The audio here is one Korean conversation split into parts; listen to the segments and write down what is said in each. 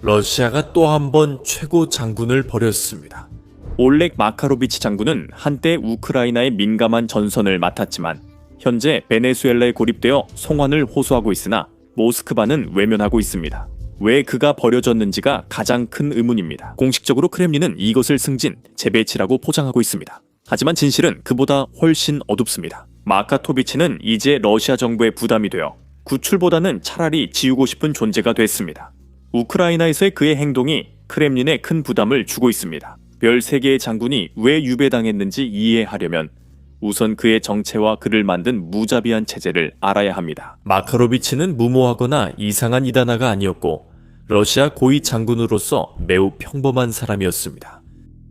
러시아가 또 한 번 최고 장군을 버렸습니다. 올렉 마카로비치 장군은 한때 우크라이나의 민감한 전선을 맡았지만 현재 베네수엘라에 고립되어 송환을 호소하고 있으나 모스크바는 외면하고 있습니다. 왜 그가 버려졌는지가 가장 큰 의문입니다. 공식적으로 크렘린은 이것을 승진, 재배치라고 포장하고 있습니다. 하지만 진실은 그보다 훨씬 어둡습니다. 마카토비치는 이제 러시아 정부의 부담이 되어 구출보다는 차라리 지우고 싶은 존재가 됐습니다. 우크라이나에서의 그의 행동이 크렘린에 큰 부담을 주고 있습니다. 별 3개의 장군이 왜 유배당했는지 이해하려면 우선 그의 정체와 그를 만든 무자비한 체제를 알아야 합니다. 마카로비치는 무모하거나 이상한 이단아가 아니었고 러시아 고위 장군으로서 매우 평범한 사람이었습니다.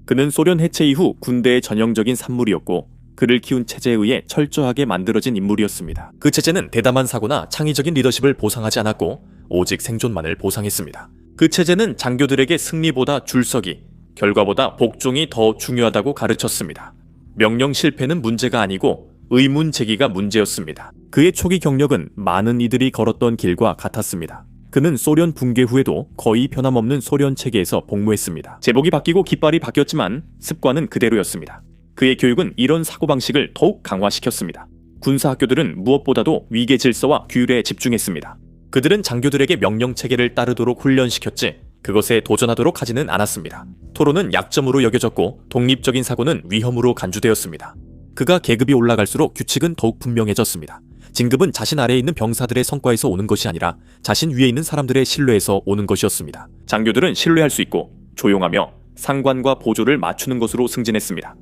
그는 소련 해체 이후 군대의 전형적인 산물이었고 그를 키운 체제에 의해 철저하게 만들어진 인물이었습니다. 그 체제는 대담한 사고나 창의적인 리더십을 보상하지 않았고 오직 생존만을 보상했습니다. 그 체제는 장교들에게 승리보다 줄서기, 결과보다 복종이 더 중요하다고 가르쳤습니다. 명령 실패는 문제가 아니고 의문 제기가 문제였습니다. 그의 초기 경력은 많은 이들이 걸었던 길과 같았습니다. 그는 소련 붕괴 후에도 거의 변함없는 소련 체계에서 복무했습니다. 제복이 바뀌고 깃발이 바뀌었지만 습관은 그대로였습니다. 그의 교육은 이런 사고방식을 더욱 강화시켰습니다. 군사학교들은 무엇보다도 위계 질서와 규율에 집중했습니다. 그들은 장교들에게 명령 체계를 따르도록 훈련시켰지 그것에 도전하도록 하지는 않았습니다. 토론은 약점으로 여겨졌고 독립적인 사고는 위험으로 간주되었습니다. 그가 계급이 올라갈수록 규칙은 더욱 분명해졌습니다. 진급은 자신 아래에 있는 병사들의 성과에서 오는 것이 아니라 자신 위에 있는 사람들의 신뢰에서 오는 것이었습니다. 장교들은 신뢰할 수 있고 조용하며 상관과 보조를 맞추는 것으로 승진했습니다.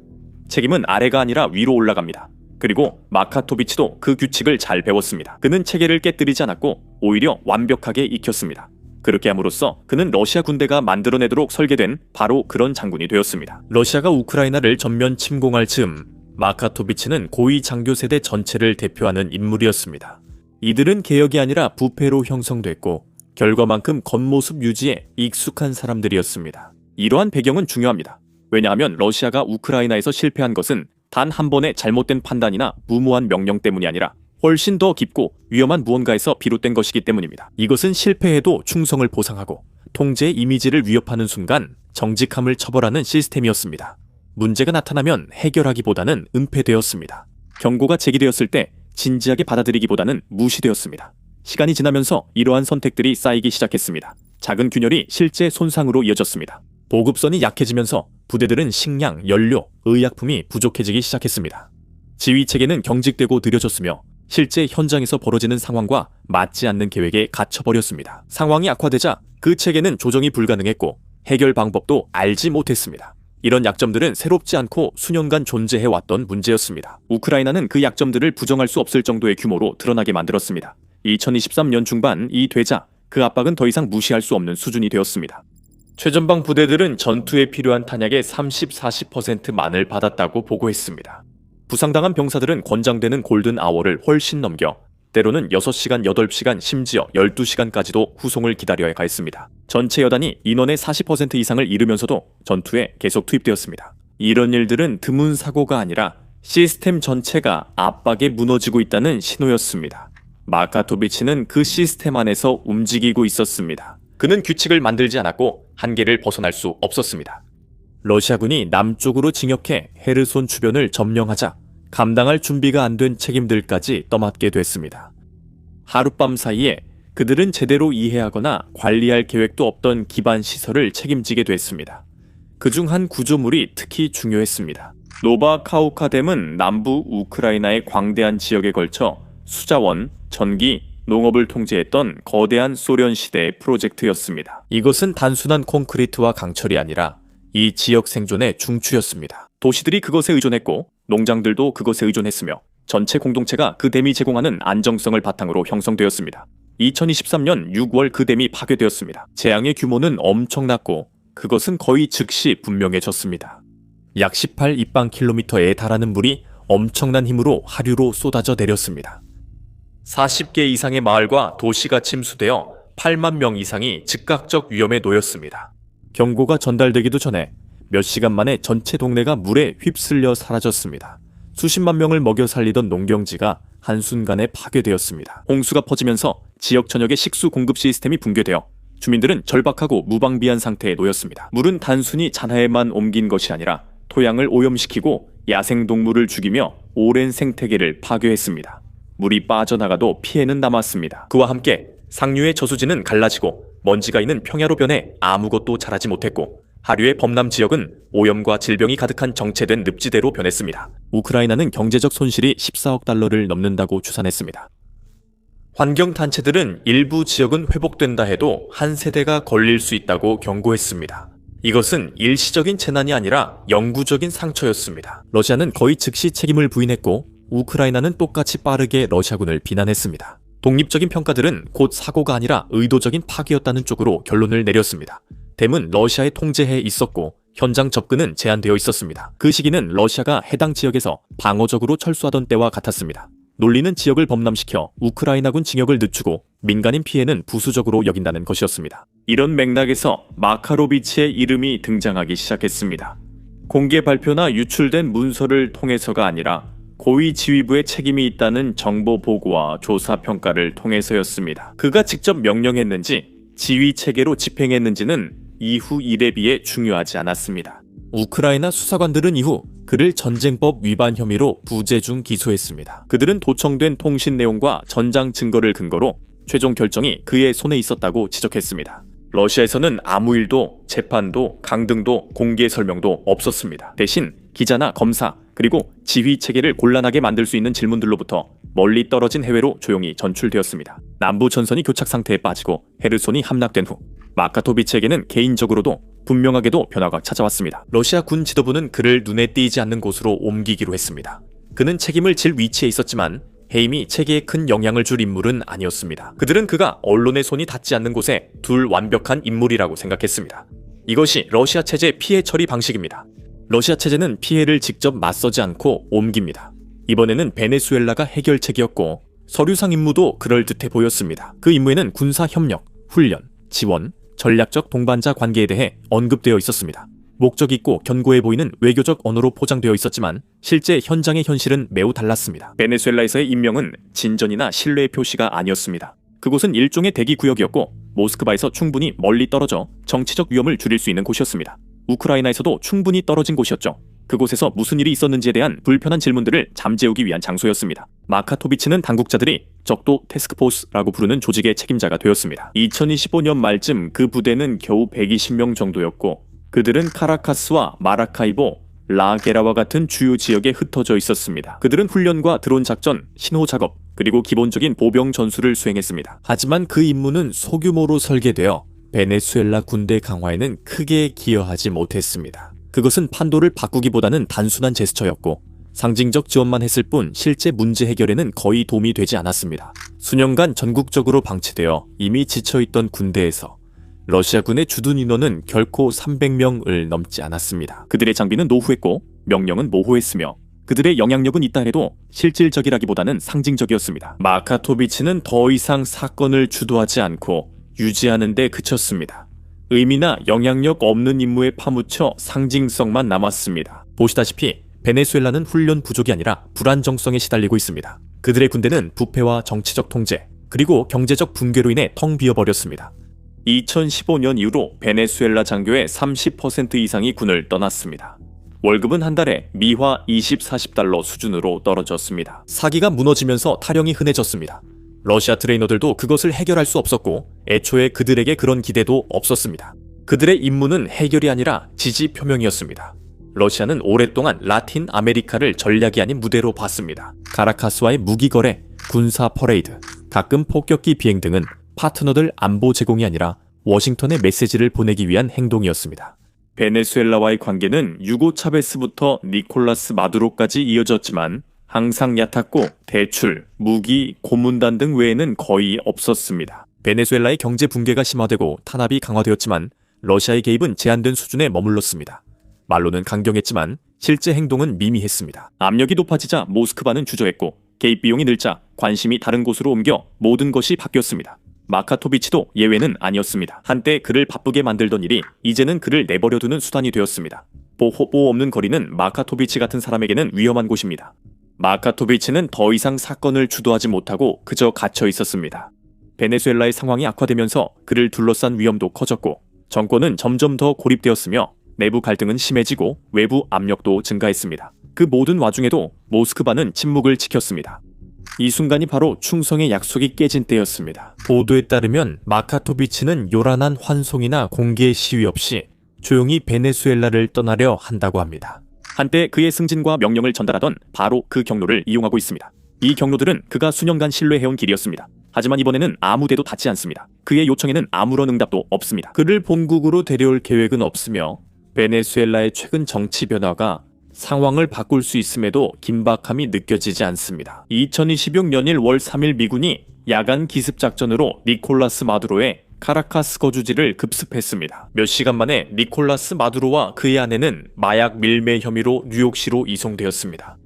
책임은 아래가 아니라 위로 올라갑니다. 그리고 마카토비치도 그 규칙을 잘 배웠습니다. 그는 체계를 깨뜨리지 않았고 오히려 완벽하게 익혔습니다. 그렇게 함으로써 그는 러시아 군대가 만들어내도록 설계된 바로 그런 장군이 되었습니다. 러시아가 우크라이나를 전면 침공할 즈음 마카토비치는 고위 장교 세대 전체를 대표하는 인물이었습니다. 이들은 개혁이 아니라 부패로 형성됐고 결과만큼 겉모습 유지에 익숙한 사람들이었습니다. 이러한 배경은 중요합니다. 왜냐하면 러시아가 우크라이나에서 실패한 것은 단 한 번의 잘못된 판단이나 무모한 명령 때문이 아니라 훨씬 더 깊고 위험한 무언가에서 비롯된 것이기 때문입니다. 이것은 실패해도 충성을 보상하고 통제의 이미지를 위협하는 순간 정직함을 처벌하는 시스템이었습니다. 문제가 나타나면 해결하기보다는 은폐되었습니다. 경고가 제기되었을 때 진지하게 받아들이기보다는 무시되었습니다. 시간이 지나면서 이러한 선택들이 쌓이기 시작했습니다. 작은 균열이 실제 손상으로 이어졌습니다. 보급선이 약해지면서 부대들은 식량, 연료, 의약품이 부족해지기 시작했습니다. 지휘체계는 경직되고 느려졌으며 실제 현장에서 벌어지는 상황과 맞지 않는 계획에 갇혀버렸습니다. 상황이 악화되자 그 체계는 조정이 불가능했고 해결 방법도 알지 못했습니다. 이런 약점들은 새롭지 않고 수년간 존재해왔던 문제였습니다. 우크라이나는 그 약점들을 부정할 수 없을 정도의 규모로 드러나게 만들었습니다. 2023년 중반 이 되자 그 압박은 더 이상 무시할 수 없는 수준이 되었습니다. 최전방 부대들은 전투에 필요한 탄약의 30-40%만을 받았다고 보고했습니다. 부상당한 병사들은 권장되는 골든 아워를 훨씬 넘겨 때로는 6시간, 8시간, 심지어 12시간까지도 후송을 기다려야 했습니다. 전체 여단이 인원의 40% 이상을 잃으면서도 전투에 계속 투입되었습니다. 이런 일들은 드문 사고가 아니라 시스템 전체가 압박에 무너지고 있다는 신호였습니다. 마카토비치는 그 시스템 안에서 움직이고 있었습니다. 그는 규칙을 만들지 않았고 한계를 벗어날 수 없었습니다. 러시아군이 남쪽으로 진격해 헤르손 주변을 점령하자 감당할 준비가 안 된 책임들까지 떠맡게 됐습니다. 하룻밤 사이에 그들은 제대로 이해하거나 관리할 계획도 없던 기반 시설을 책임지게 됐습니다. 그중 한 구조물이 특히 중요했습니다. 노바카우카댐은 남부 우크라이나의 광대한 지역에 걸쳐 수자원, 전기, 농업을 통제했던 거대한 소련 시대의 프로젝트였습니다. 이것은 단순한 콘크리트와 강철이 아니라 이 지역 생존의 중추였습니다. 도시들이 그것에 의존했고 농장들도 그것에 의존했으며 전체 공동체가 그 댐이 제공하는 안정성을 바탕으로 형성되었습니다. 2023년 6월 그 댐이 파괴되었습니다. 재앙의 규모는 엄청났고 그것은 거의 즉시 분명해졌습니다. 약 18 입방킬로미터에 달하는 물이 엄청난 힘으로 하류로 쏟아져 내렸습니다. 40개 이상의 마을과 도시가 침수되어 8만 명 이상이 즉각적 위험에 놓였습니다. 경고가 전달되기도 전에 몇 시간 만에 전체 동네가 물에 휩쓸려 사라졌습니다. 수십만 명을 먹여 살리던 농경지가 한순간에 파괴되었습니다. 홍수가 퍼지면서 지역 전역의 식수 공급 시스템이 붕괴되어 주민들은 절박하고 무방비한 상태에 놓였습니다. 물은 단순히 잔하에만 옮긴 것이 아니라 토양을 오염시키고 야생동물을 죽이며 오랜 생태계를 파괴했습니다. 물이 빠져나가도 피해는 남았습니다. 그와 함께 상류의 저수지는 갈라지고 먼지가 있는 평야로 변해 아무것도 자라지 못했고, 하류의 범람 지역은 오염과 질병이 가득한 정체된 늪지대로 변했습니다. 우크라이나는 경제적 손실이 14억 달러를 넘는다고 추산했습니다. 환경단체들은 일부 지역은 회복된다 해도 한 세대가 걸릴 수 있다고 경고했습니다. 이것은 일시적인 재난이 아니라 영구적인 상처였습니다. 러시아는 거의 즉시 책임을 부인했고 우크라이나는 똑같이 빠르게 러시아군을 비난했습니다. 독립적인 평가들은 곧 사고가 아니라 의도적인 파괴였다는 쪽으로 결론을 내렸습니다. 댐은 러시아의 통제하에 있었고 현장 접근은 제한되어 있었습니다. 그 시기는 러시아가 해당 지역에서 방어적으로 철수하던 때와 같았습니다. 논리는 지역을 범람시켜 우크라이나군 징역을 늦추고 민간인 피해는 부수적으로 여긴다는 것이었습니다. 이런 맥락에서 마카로비치의 이름이 등장하기 시작했습니다. 공개 발표나 유출된 문서를 통해서가 아니라 고위 지휘부의 책임이 있다는 정보 보고와 조사 평가를 통해서였습니다. 그가 직접 명령했는지 지휘 체계로 집행했는지는 이후 일에 비해 중요하지 않았습니다. 우크라이나 수사관들은 이후 그를 전쟁법 위반 혐의로 부재중 기소했습니다. 그들은 도청된 통신 내용과 전장 증거를 근거로 최종 결정이 그의 손에 있었다고 지적했습니다. 러시아에서는 아무 일도, 재판도, 강등도, 공개 설명도 없었습니다. 대신 기자나 검사, 그리고 지휘 체계를 곤란하게 만들 수 있는 질문들로부터 멀리 떨어진 해외로 조용히 전출되었습니다. 남부 전선이 교착 상태에 빠지고 헤르손이 함락된 후 마카토비치에게는 개인적으로도 분명하게도 변화가 찾아왔습니다. 러시아 군 지도부는 그를 눈에 띄지 않는 곳으로 옮기기로 했습니다. 그는 책임을 질 위치에 있었지만 해임이 체계에 큰 영향을 줄 인물은 아니었습니다. 그들은 그가 언론의 손이 닿지 않는 곳에 둘 완벽한 인물이라고 생각했습니다. 이것이 러시아 체제 피해 처리 방식입니다. 러시아 체제는 피해를 직접 맞서지 않고 옮깁니다. 이번에는 베네수엘라가 해결책이었고 서류상 임무도 그럴듯해 보였습니다. 그 임무에는 군사 협력, 훈련, 지원, 전략적 동반자 관계에 대해 언급되어 있었습니다. 목적 있고 견고해 보이는 외교적 언어로 포장되어 있었지만 실제 현장의 현실은 매우 달랐습니다. 베네수엘라에서의 임명은 진전이나 신뢰의 표시가 아니었습니다. 그곳은 일종의 대기 구역이었고 모스크바에서 충분히 멀리 떨어져 정치적 위험을 줄일 수 있는 곳이었습니다. 우크라이나에서도 충분히 떨어진 곳이었죠. 그곳에서 무슨 일이 있었는지에 대한 불편한 질문들을 잠재우기 위한 장소였습니다. 마카토비치는 당국자들이 적도 태스크포스라고 부르는 조직의 책임자가 되었습니다. 2025년 말쯤 그 부대는 겨우 120명 정도였고 그들은 카라카스와 마라카이보, 라게라와 같은 주요 지역에 흩어져 있었습니다. 그들은 훈련과 드론 작전, 신호 작업, 그리고 기본적인 보병 전술을 수행했습니다. 하지만 그 임무는 소규모로 설계되어 베네수엘라 군대 강화에는 크게 기여하지 못했습니다. 그것은 판도를 바꾸기보다는 단순한 제스처였고 상징적 지원만 했을 뿐 실제 문제 해결에는 거의 도움이 되지 않았습니다. 수년간 전국적으로 방치되어 이미 지쳐있던 군대에서 러시아군의 주둔 인원은 결코 300명을 넘지 않았습니다. 그들의 장비는 노후했고 명령은 모호했으며 그들의 영향력은 있다 해도 실질적이라기보다는 상징적이었습니다. 마카토비치는 더 이상 사건을 주도하지 않고 유지하는 데 그쳤습니다. 의미나 영향력 없는 임무에 파묻혀 상징성만 남았습니다. 보시다시피 베네수엘라는 훈련 부족이 아니라 불안정성에 시달리고 있습니다. 그들의 군대는 부패와 정치적 통제, 그리고 경제적 붕괴로 인해 텅 비어버렸습니다. 2015년 이후로 베네수엘라 장교의 30% 이상이 군을 떠났습니다. 월급은 한 달에 미화 20-40달러 수준으로 떨어졌습니다. 사기가 무너지면서 타령이 흔해졌습니다. 러시아 트레이너들도 그것을 해결할 수 없었고 애초에 그들에게 그런 기대도 없었습니다. 그들의 임무는 해결이 아니라 지지 표명이었습니다. 러시아는 오랫동안 라틴 아메리카를 전략이 아닌 무대로 봤습니다. 카라카스와의 무기 거래, 군사 퍼레이드, 가끔 폭격기 비행 등은 파트너들 안보 제공이 아니라 워싱턴에 메시지를 보내기 위한 행동이었습니다. 베네수엘라와의 관계는 유고 차베스부터 니콜라스 마두로까지 이어졌지만 항상 얕았고 대출, 무기, 고문단 등 외에는 거의 없었습니다. 베네수엘라의 경제 붕괴가 심화되고 탄압이 강화되었지만 러시아의 개입은 제한된 수준에 머물렀습니다. 말로는 강경했지만 실제 행동은 미미했습니다. 압력이 높아지자 모스크바는 주저했고 개입 비용이 늘자 관심이 다른 곳으로 옮겨 모든 것이 바뀌었습니다. 마카토비치도 예외는 아니었습니다. 한때 그를 바쁘게 만들던 일이 이제는 그를 내버려두는 수단이 되었습니다. 보호 없는 거리는 마카토비치 같은 사람에게는 위험한 곳입니다. 마카토비치는 더 이상 사건을 주도하지 못하고 그저 갇혀 있었습니다. 베네수엘라의 상황이 악화되면서 그를 둘러싼 위험도 커졌고 정권은 점점 더 고립되었으며 내부 갈등은 심해지고 외부 압력도 증가했습니다. 그 모든 와중에도 모스크바는 침묵을 지켰습니다. 이 순간이 바로 충성의 약속이 깨진 때였습니다. 보도에 따르면 마카토비치는 요란한 환송이나 공개 시위 없이 조용히 베네수엘라를 떠나려 한다고 합니다. 한때 그의 승진과 명령을 전달하던 바로 그 경로를 이용하고 있습니다. 이 경로들은 그가 수년간 신뢰해온 길이었습니다. 하지만 이번에는 아무 데도 닿지 않습니다. 그의 요청에는 아무런 응답도 없습니다. 그를 본국으로 데려올 계획은 없으며 베네수엘라의 최근 정치 변화가 상황을 바꿀 수 있음에도 긴박함이 느껴지지 않습니다. 2026년 1월 3일 미군이 야간 기습작전으로 니콜라스 마두로의 카라카스 거주지를 급습했습니다. 몇 시간 만에 니콜라스 마두로와 그의 아내는 마약 밀매 혐의로 뉴욕시로 이송되었습니다.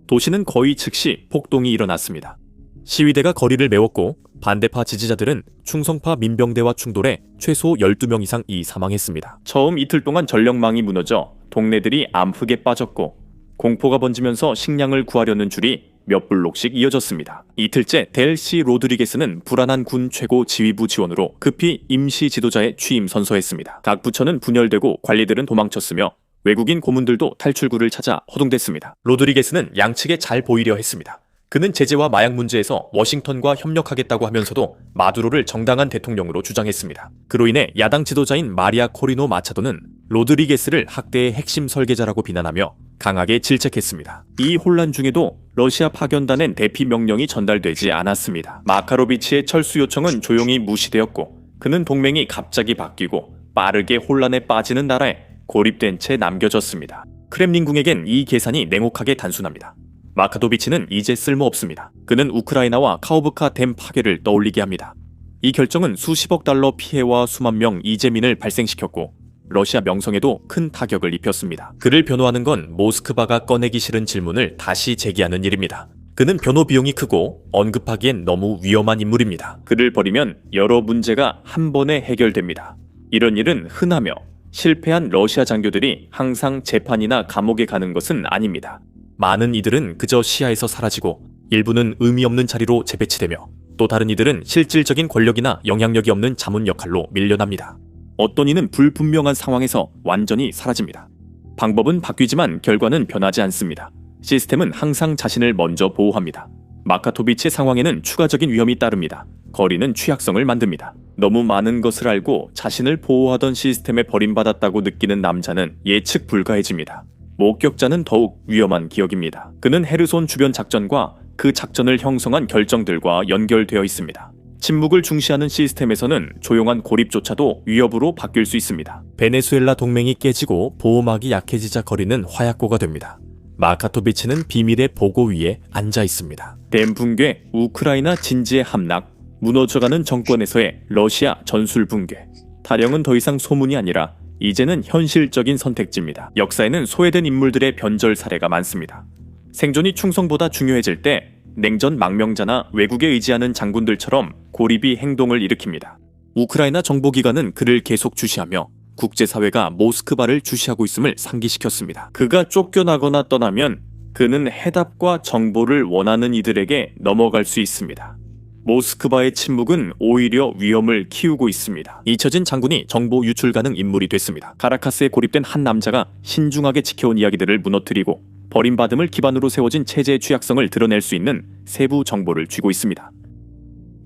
도시는 거의 즉시 폭동이 일어났습니다. 시위대가 거리를 메웠고 반대파 지지자들은 충성파 민병대와 충돌해 최소 12명 이상이 사망했습니다. 처음 이틀 동안 전력망이 무너져 동네들이 암흑에 빠졌고 공포가 번지면서 식량을 구하려는 줄이 몇 블록씩 이어졌습니다. 이틀째 델시 로드리게스는 불안한 군 최고 지휘부 지원으로 급히 임시 지도자에 취임 선서했습니다. 각 부처는 분열되고 관리들은 도망쳤으며 외국인 고문들도 탈출구를 찾아 허둥댔습니다. 로드리게스는 양측에 잘 보이려 했습니다. 그는 제재와 마약 문제에서 워싱턴과 협력하겠다고 하면서도 마두로를 정당한 대통령으로 주장했습니다. 그로 인해 야당 지도자인 마리아 코리노 마차도는 로드리게스를 학대의 핵심 설계자라고 비난하며 강하게 질책했습니다. 이 혼란 중에도 러시아 파견단엔 대피 명령이 전달되지 않았습니다. 마카로비치의 철수 요청은 조용히 무시되었고 그는 동맹이 갑자기 바뀌고 빠르게 혼란에 빠지는 나라에 고립된 채 남겨졌습니다. 크렘린궁에겐 이 계산이 냉혹하게 단순합니다. 마카도비치는 이제 쓸모없습니다. 그는 우크라이나와 카우브카 댐 파괴를 떠올리게 합니다. 이 결정은 수십억 달러 피해와 수만 명 이재민을 발생시켰고 러시아 명성에도 큰 타격을 입혔습니다. 그를 변호하는 건 모스크바가 꺼내기 싫은 질문을 다시 제기하는 일입니다. 그는 변호 비용이 크고 언급하기엔 너무 위험한 인물입니다. 그를 버리면 여러 문제가 한 번에 해결됩니다. 이런 일은 흔하며 실패한 러시아 장교들이 항상 재판이나 감옥에 가는 것은 아닙니다. 많은 이들은 그저 시야에서 사라지고 일부는 의미 없는 자리로 재배치되며 또 다른 이들은 실질적인 권력이나 영향력이 없는 자문 역할로 밀려납니다. 어떤 이는 불분명한 상황에서 완전히 사라집니다. 방법은 바뀌지만 결과는 변하지 않습니다. 시스템은 항상 자신을 먼저 보호합니다. 마카토비치의 상황에는 추가적인 위험이 따릅니다. 거리는 취약성을 만듭니다. 너무 많은 것을 알고 자신을 보호하던 시스템에 버림받았다고 느끼는 남자는 예측 불가해집니다. 목격자는 더욱 위험한 기억입니다. 그는 헤르손 주변 작전과 그 작전을 형성한 결정들과 연결되어 있습니다. 침묵을 중시하는 시스템에서는 조용한 고립조차도 위협으로 바뀔 수 있습니다. 베네수엘라 동맹이 깨지고 보호막이 약해지자 거리는 화약고가 됩니다. 마카토비치는 비밀의 보고 위에 앉아 있습니다. 댐 붕괴, 우크라이나 진지의 함락, 무너져가는 정권에서의 러시아 전술 붕괴. 타령은 더 이상 소문이 아니라 이제는 현실적인 선택지입니다. 역사에는 소외된 인물들의 변절 사례가 많습니다. 생존이 충성보다 중요해질 때 냉전 망명자나 외국에 의지하는 장군들처럼 고립이 행동을 일으킵니다. 우크라이나 정보기관은 그를 계속 주시하며 국제사회가 모스크바를 주시하고 있음을 상기시켰습니다. 그가 쫓겨나거나 떠나면 그는 해답과 정보를 원하는 이들에게 넘어갈 수 있습니다. 모스크바의 침묵은 오히려 위험을 키우고 있습니다. 잊혀진 장군이 정보 유출 가능 인물이 됐습니다. 카라카스에 고립된 한 남자가 신중하게 지켜온 이야기들을 무너뜨리고 버림받음을 기반으로 세워진 체제의 취약성을 드러낼 수 있는 세부 정보를 쥐고 있습니다.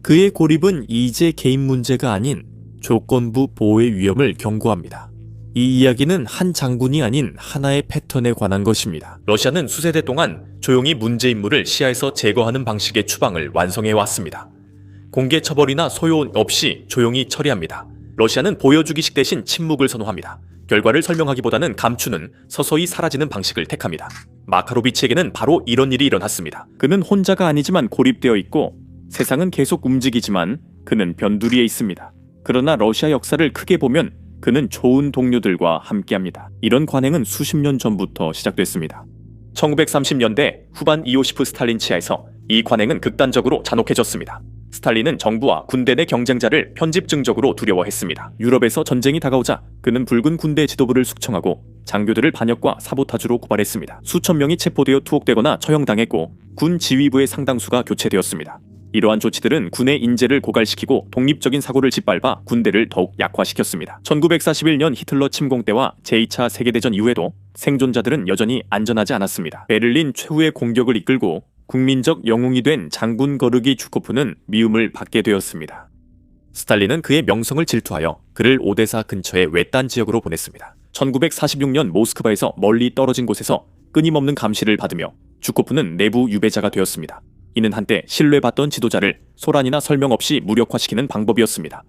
그의 고립은 이제 개인 문제가 아닌 조건부 보호의 위험을 경고합니다. 이 이야기는 한 장군이 아닌 하나의 패턴에 관한 것입니다. 러시아는 수세대 동안 조용히 문제 인물을 시야에서 제거하는 방식의 추방을 완성해 왔습니다. 공개 처벌이나 소요 없이 조용히 처리합니다. 러시아는 보여주기식 대신 침묵을 선호합니다. 결과를 설명하기보다는 감추는 서서히 사라지는 방식을 택합니다. 마카로비치에게는 바로 이런 일이 일어났습니다. 그는 혼자가 아니지만 고립되어 있고 세상은 계속 움직이지만 그는 변두리에 있습니다. 그러나 러시아 역사를 크게 보면 그는 좋은 동료들과 함께합니다. 이런 관행은 수십 년 전부터 시작됐습니다. 1930년대 후반 이오시프 스탈린 치하에서 이 관행은 극단적으로 잔혹해졌습니다. 스탈린은 정부와 군대 내 경쟁자를 편집증적으로 두려워했습니다. 유럽에서 전쟁이 다가오자 그는 붉은 군대 지도부를 숙청하고 장교들을 반역과 사보타주로 고발했습니다. 수천 명이 체포되어 투옥되거나 처형당했고 군 지휘부의 상당수가 교체되었습니다. 이러한 조치들은 군의 인재를 고갈시키고 독립적인 사고를 짓밟아 군대를 더욱 약화시켰습니다. 1941년 히틀러 침공 때와 제2차 세계대전 이후에도 생존자들은 여전히 안전하지 않았습니다. 베를린 최후의 공격을 이끌고 국민적 영웅이 된 장군 거르기 주코프는 미움을 받게 되었습니다. 스탈린은 그의 명성을 질투하여 그를 오데사 근처의 외딴 지역으로 보냈습니다. 1946년 모스크바에서 멀리 떨어진 곳에서 끊임없는 감시를 받으며 주코프는 내부 유배자가 되었습니다. 이는 한때 신뢰받던 지도자를 소란이나 설명 없이 무력화시키는 방법이었습니다.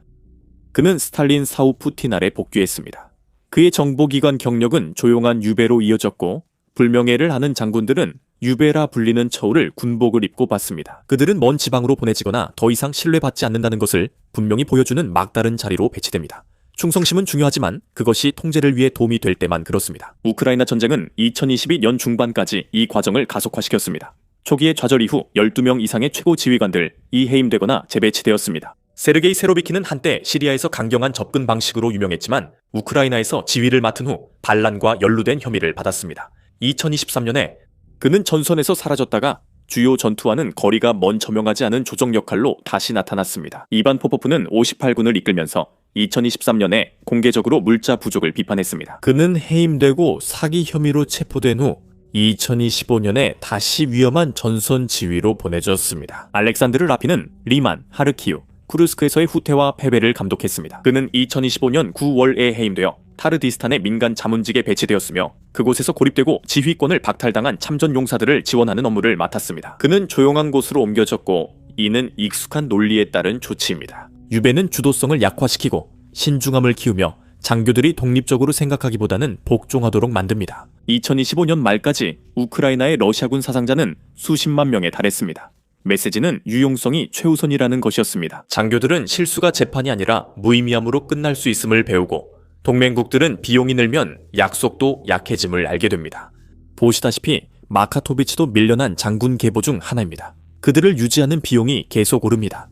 그는 스탈린 사후 푸틴 아래 복귀했습니다. 그의 정보기관 경력은 조용한 유배로 이어졌고 불명예를 하는 장군들은 유배라 불리는 처우를 군복을 입고 받습니다. 그들은 먼 지방으로 보내지거나 더 이상 신뢰받지 않는다는 것을 분명히 보여주는 막다른 자리로 배치됩니다. 충성심은 중요하지만 그것이 통제를 위해 도움이 될 때만 그렇습니다. 우크라이나 전쟁은 2022년 중반까지 이 과정을 가속화시켰습니다. 초기의 좌절 이후 12명 이상의 최고 지휘관들 해임되거나 재배치되었습니다. 세르게이 세로비키는 한때 시리아에서 강경한 접근 방식으로 유명했지만 우크라이나에서 지휘를 맡은 후 반란과 연루된 혐의를 받았습니다. 2023년에 그는 전선에서 사라졌다가 주요 전투와는 거리가 먼 저명하지 않은 조정 역할로 다시 나타났습니다. 이반 포포프는 58군을 이끌면서 2023년에 공개적으로 물자 부족을 비판했습니다. 그는 해임되고 사기 혐의로 체포된 후 2025년에 다시 위험한 전선 지휘로 보내졌습니다. 알렉산드르 라피는 리만, 하르키우, 쿠르스크에서의 후퇴와 패배를 감독했습니다. 그는 2025년 9월에 해임되어 타르디스탄의 민간 자문직에 배치되었으며 그곳에서 고립되고 지휘권을 박탈당한 참전 용사들을 지원하는 업무를 맡았습니다. 그는 조용한 곳으로 옮겨졌고 이는 익숙한 논리에 따른 조치입니다. 유배는 주도성을 약화시키고 신중함을 키우며 장교들이 독립적으로 생각하기보다는 복종하도록 만듭니다. 2025년 말까지 우크라이나의 러시아군 사상자는 수십만 명에 달했습니다. 메시지는 유용성이 최우선이라는 것이었습니다. 장교들은 실수가 재판이 아니라 무의미함으로 끝날 수 있음을 배우고 동맹국들은 비용이 늘면 약속도 약해짐을 알게 됩니다. 보시다시피 마카토비치도 밀려난 장군 계보 중 하나입니다. 그들을 유지하는 비용이 계속 오릅니다.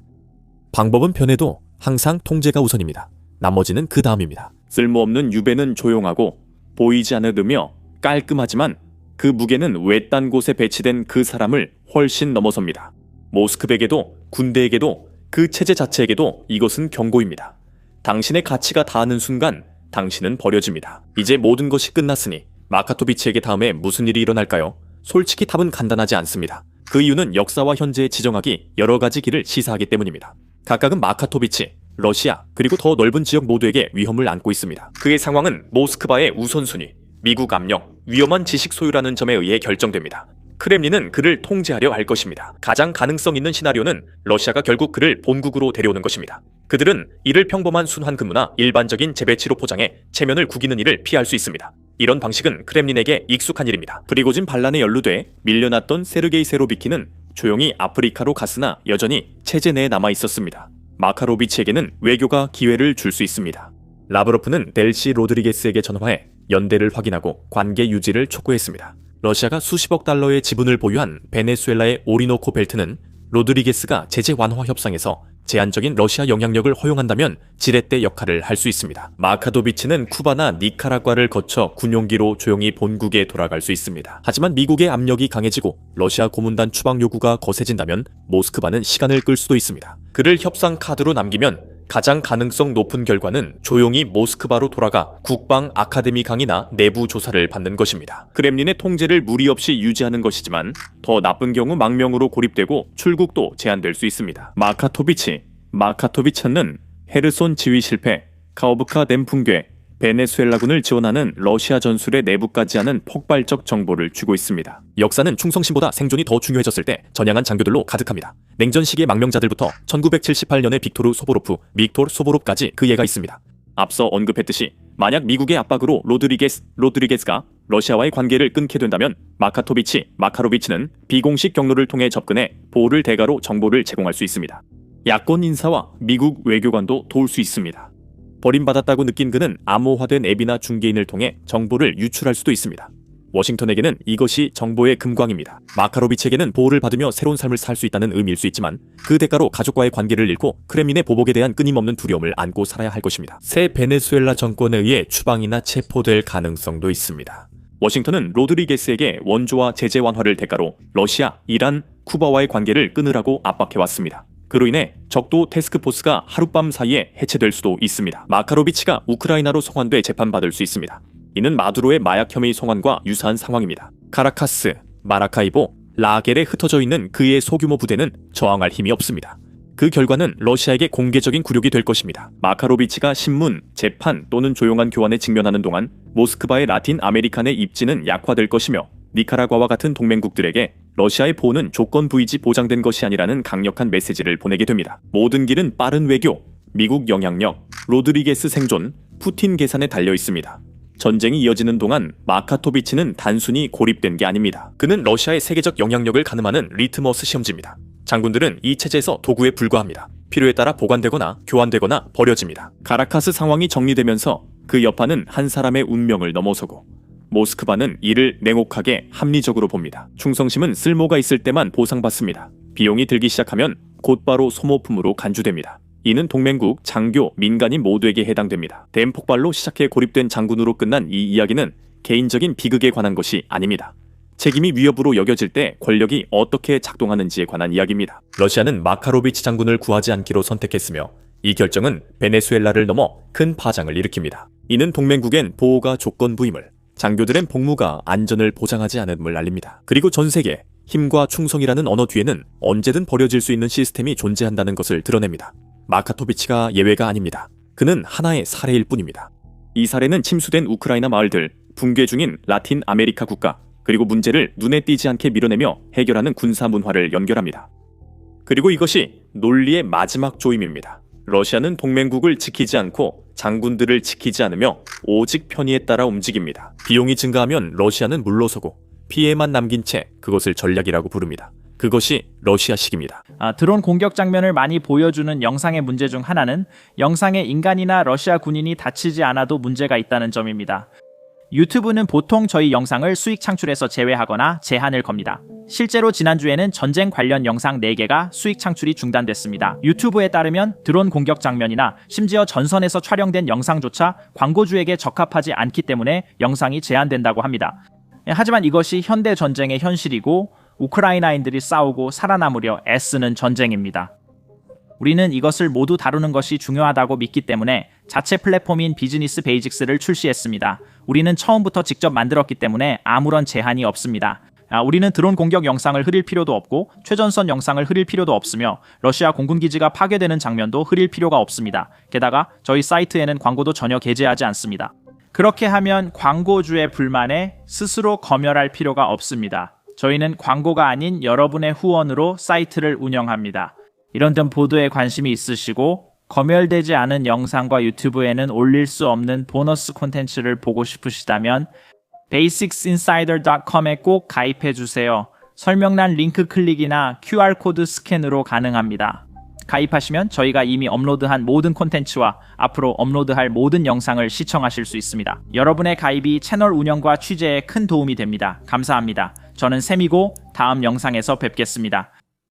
방법은 변해도 항상 통제가 우선입니다. 나머지는 그 다음입니다. 쓸모없는 유배는 조용하고 보이지 않으며 깔끔하지만 그 무게는 외딴 곳에 배치된 그 사람을 훨씬 넘어섭니다. 모스크백에도 군대에게도 그 체제 자체에게도 이것은 경고입니다. 당신의 가치가 닿는 순간 당신은 버려집니다. 이제 모든 것이 끝났으니 마카토비치에게 다음에 무슨 일이 일어날까요? 솔직히 답은 간단하지 않습니다. 그 이유는 역사와 현재에 지정하기 여러 가지 길을 시사하기 때문입니다. 각각은 마카토비치, 러시아, 그리고 더 넓은 지역 모두에게 위험을 안고 있습니다. 그의 상황은 모스크바의 우선순위, 미국 압력, 위험한 지식 소유라는 점에 의해 결정됩니다. 크렘린은 그를 통제하려 할 것입니다. 가장 가능성 있는 시나리오는 러시아가 결국 그를 본국으로 데려오는 것입니다. 그들은 이를 평범한 순환 근무나 일반적인 재배치로 포장해 체면을 구기는 일을 피할 수 있습니다. 이런 방식은 크렘린에게 익숙한 일입니다. 프리고진 반란에 연루돼 밀려났던 세르게이 세로비키는 조용히 아프리카로 갔으나 여전히 체제 내에 남아 있었습니다. 마카로비치에게는 외교가 기회를 줄 수 있습니다. 라브로프는 델시 로드리게스에게 전화해 연대를 확인하고 관계 유지를 촉구했습니다. 러시아가 수십억 달러의 지분을 보유한 베네수엘라의 오리노코 벨트는 로드리게스가 제재 완화 협상에서 제한적인 러시아 영향력을 허용한다면 지렛대 역할을 할 수 있습니다. 마카도비치는 쿠바나 니카라과를 거쳐 군용기로 조용히 본국에 돌아갈 수 있습니다. 하지만 미국의 압력이 강해지고 러시아 고문단 추방 요구가 거세진다면 모스크바는 시간을 끌 수도 있습니다. 그를 협상 카드로 남기면 가장 가능성 높은 결과는 조용히 모스크바로 돌아가 국방 아카데미 강의나 내부 조사를 받는 것입니다. 크렘린의 통제를 무리 없이 유지하는 것이지만 더 나쁜 경우 망명으로 고립되고 출국도 제한될 수 있습니다. 마카토비치는 헤르손 지휘 실패, 카오브카 댐 붕괴, 베네수엘라군을 지원하는 러시아 전술의 내부까지 하는 폭발적 정보를 주고 있습니다. 역사는 충성심보다 생존이 더 중요해졌을 때 전향한 장교들로 가득합니다. 냉전 시기의 망명자들부터 1978년의 빅토르 소보로프, 빅토르 소보롭까지 그 예가 있습니다. 앞서 언급했듯이 만약 미국의 압박으로 로드리게스가 러시아와의 관계를 끊게 된다면 마카로비치는 비공식 경로를 통해 접근해 보호를 대가로 정보를 제공할 수 있습니다. 야권 인사와 미국 외교관도 도울 수 있습니다. 버림받았다고 느낀 그는 암호화된 앱이나 중개인을 통해 정보를 유출할 수도 있습니다. 워싱턴에게는 이것이 정보의 금광입니다. 마카로비치에게는 보호를 받으며 새로운 삶을 살 수 있다는 의미일 수 있지만 그 대가로 가족과의 관계를 잃고 크렘린의 보복에 대한 끊임없는 두려움을 안고 살아야 할 것입니다. 새 베네수엘라 정권에 의해 추방이나 체포될 가능성도 있습니다. 워싱턴은 로드리게스에게 원조와 제재 완화를 대가로 러시아, 이란, 쿠바와의 관계를 끊으라고 압박해왔습니다. 그로 인해 적도 태스크포스가 하룻밤 사이에 해체될 수도 있습니다. 마카로비치가 우크라이나로 송환돼 재판받을 수 있습니다. 이는 마두로의 마약 혐의 송환과 유사한 상황입니다. 카라카스, 마라카이보, 라겔에 흩어져 있는 그의 소규모 부대는 저항할 힘이 없습니다. 그 결과는 러시아에게 공개적인 굴욕이 될 것입니다. 마카로비치가 신문, 재판 또는 조용한 교환에 직면하는 동안 모스크바의 라틴 아메리카 내 입지는 약화될 것이며 니카라과와 같은 동맹국들에게 러시아의 보호는 조건부이지 보장된 것이 아니라는 강력한 메시지를 보내게 됩니다. 모든 길은 빠른 외교, 미국 영향력, 로드리게스 생존, 푸틴 계산에 달려 있습니다. 전쟁이 이어지는 동안 마카토비치는 단순히 고립된 게 아닙니다. 그는 러시아의 세계적 영향력을 가늠하는 리트머스 시험지입니다. 장군들은 이 체제에서 도구에 불과합니다. 필요에 따라 보관되거나 교환되거나 버려집니다. 카라카스 상황이 정리되면서 그 여파는 한 사람의 운명을 넘어서고 모스크바는 이를 냉혹하게 합리적으로 봅니다. 충성심은 쓸모가 있을 때만 보상받습니다. 비용이 들기 시작하면 곧바로 소모품으로 간주됩니다. 이는 동맹국, 장교, 민간인 모두에게 해당됩니다. 댐폭발로 시작해 고립된 장군으로 끝난 이 이야기는 개인적인 비극에 관한 것이 아닙니다. 책임이 위협으로 여겨질 때 권력이 어떻게 작동하는지에 관한 이야기입니다. 러시아는 마카로비치 장군을 구하지 않기로 선택했으며 이 결정은 베네수엘라를 넘어 큰 파장을 일으킵니다. 이는 동맹국엔 보호가 조건부임을, 장교들의 복무가 안전을 보장하지 않음을 알립니다. 그리고 전 세계, 힘과 충성이라는 언어 뒤에는 언제든 버려질 수 있는 시스템이 존재한다는 것을 드러냅니다. 마카토비치가 예외가 아닙니다. 그는 하나의 사례일 뿐입니다. 이 사례는 침수된 우크라이나 마을들, 붕괴 중인 라틴 아메리카 국가, 그리고 문제를 눈에 띄지 않게 밀어내며 해결하는 군사 문화를 연결합니다. 그리고 이것이 논리의 마지막 조임입니다. 러시아는 동맹국을 지키지 않고 장군들을 지키지 않으며 오직 편의에 따라 움직입니다. 비용이 증가하면 러시아는 물러서고 피해만 남긴 채 그것을 전략이라고 부릅니다. 그것이 러시아식입니다. 드론 공격 장면을 많이 보여주는 영상의 문제 중 하나는 영상에 인간이나 러시아 군인이 다치지 않아도 문제가 있다는 점입니다. 유튜브는 보통 저희 영상을 수익 창출에서 제외하거나 제한을 겁니다. 실제로 지난주에는 전쟁 관련 영상 4개가 수익 창출이 중단됐습니다. 유튜브에 따르면 드론 공격 장면이나 심지어 전선에서 촬영된 영상조차 광고주에게 적합하지 않기 때문에 영상이 제한된다고 합니다. 하지만 이것이 현대 전쟁의 현실이고 우크라이나인들이 싸우고 살아남으려 애쓰는 전쟁입니다. 우리는 이것을 모두 다루는 것이 중요하다고 믿기 때문에 자체 플랫폼인 비즈니스 베이직스를 출시했습니다. 우리는 처음부터 직접 만들었기 때문에 아무런 제한이 없습니다. 우리는 드론 공격 영상을 흐릴 필요도 없고 최전선 영상을 흐릴 필요도 없으며 러시아 공군기지가 파괴되는 장면도 흐릴 필요가 없습니다. 게다가 저희 사이트에는 광고도 전혀 게재하지 않습니다. 그렇게 하면 광고주의 불만에 스스로 검열할 필요가 없습니다. 저희는 광고가 아닌 여러분의 후원으로 사이트를 운영합니다. 이런 등 보도에 관심이 있으시고 검열되지 않은 영상과 유튜브에는 올릴 수 없는 보너스 콘텐츠를 보고 싶으시다면 basicsinsider.com에 꼭 가입해주세요. 설명란 링크 클릭이나 QR코드 스캔으로 가능합니다. 가입하시면 저희가 이미 업로드한 모든 콘텐츠와 앞으로 업로드할 모든 영상을 시청하실 수 있습니다. 여러분의 가입이 채널 운영과 취재에 큰 도움이 됩니다. 감사합니다. 저는 샘이고 다음 영상에서 뵙겠습니다.